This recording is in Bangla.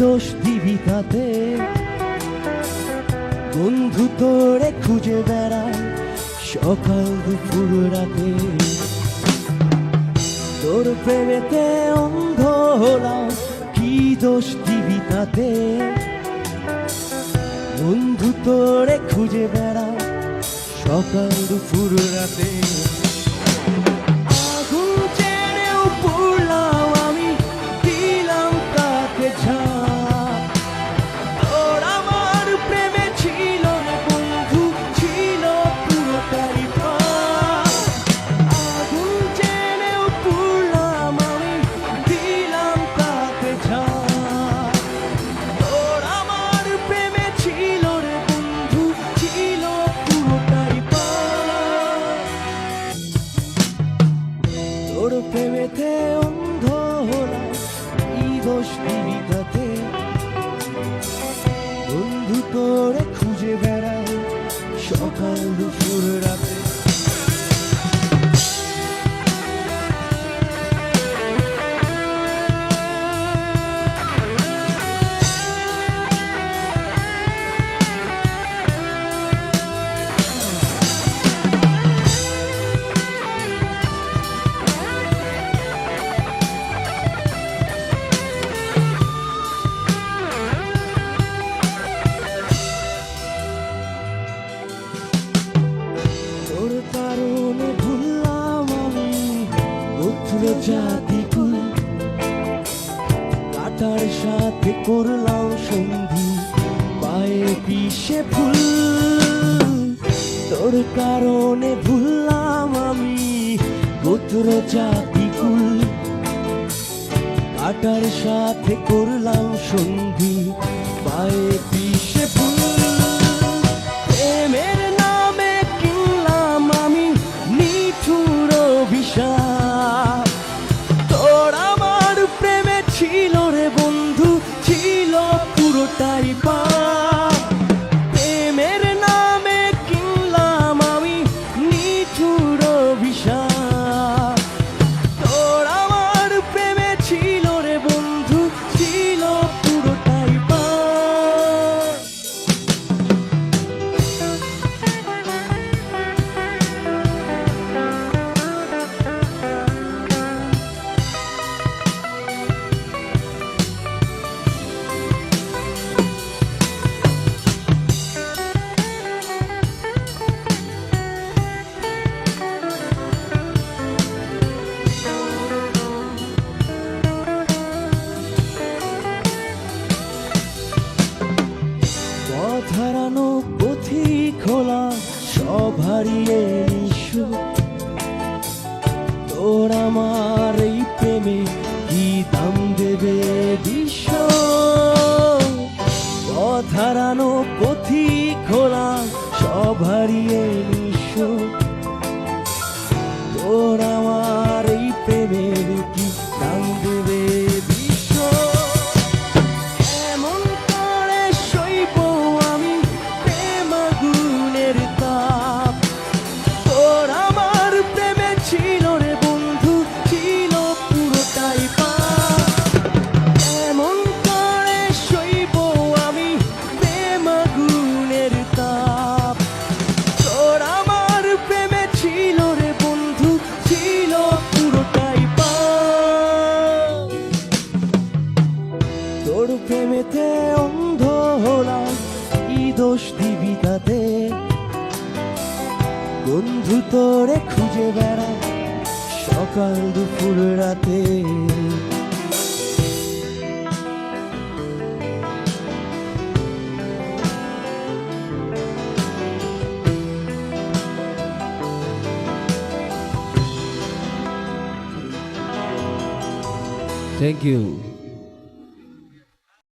দোষ দিবি তাতে? বন্ধু তোরে খুঁজে বেড়ায় সকাল দুপুর রাতে। তোর প্রেমেতে অন্ধ হলাম, কি দোষ দিবি তাতে? বন্ধু তোরে খুঁজে বেড়ায় সকাল দুপুর রাতে। আগুন ছেড়েও পড়লাম আমি, দিলাম কাকে ঝাঁপ। তোর আমার প্রেমে ছিল রে বন্ধু, ছিল পুরোটাই পাপ। আগুন ছেড়েও পড়লাম আমি, দিলাম কাকে ঝাঁপ। তোর আমার প্রেমে ছিল রে বন্ধু, ছিল পুরোটাই পাপ। তোর প্রেমেতে অন্ধ হলাম, কি দোষ দিবি তাতে? বন্ধু তোরে খুঁজে বেড়ায় সকাল দুপুর রাতে। তোর কারণে ভুললাম আমি গোত্র জাতি কুল, কাটার সাথে করলাম সন্ধি, পায়ে পিষে ফুল। তোর কারণে ভুললাম আমি গোত্র জাতি কুল, কাটার সাথে করলাম সন্ধি, পায়ে পিষে ফুল। প্রেমের নামে কিনলাম আমি নিঠুর অভিশাপ। তোর আমার প্রেমে ছিল রে বন্ধু, ছিল পুরোটাই পাপ। প্রেমের নামে কিনলাম আমি নিঠুর অভিশাপ। তোর আমার প্রেমে ছিল রে বন্ধু, ছিল পুরোটাই পাপ। পথ হারানো পথিক হলাম, সব হারিয়ে নিঃস্ব। তোর আমার এই প্রেমে কি দাম দেবে বিশ্ব? পথ হারানো পথিক হলাম, সব হারিয়ে নিঃস্ব। তোর আমার এই প্রেমের কি দাম দেবে বিশ্ব? এমন করে সইব আমি প্রেম আগুনের তাপ। তোর আমার প্রেমে ছিল রে বন্ধু, ছিল পুরোটাই পাপ। এমন করে সইব আমি প্রেম আগুনের তাপ। তোর আমার প্রেমে ছিল রে বন্ধু, ছিল পুরোটাই পাপ। তোর প্রেমেতে অন্ধ হলাম, কি দোষ দিবি তাতে? বন্ধু তোরে খুঁজে বেড়ায় সকাল দুপুর রাতে। Thank you.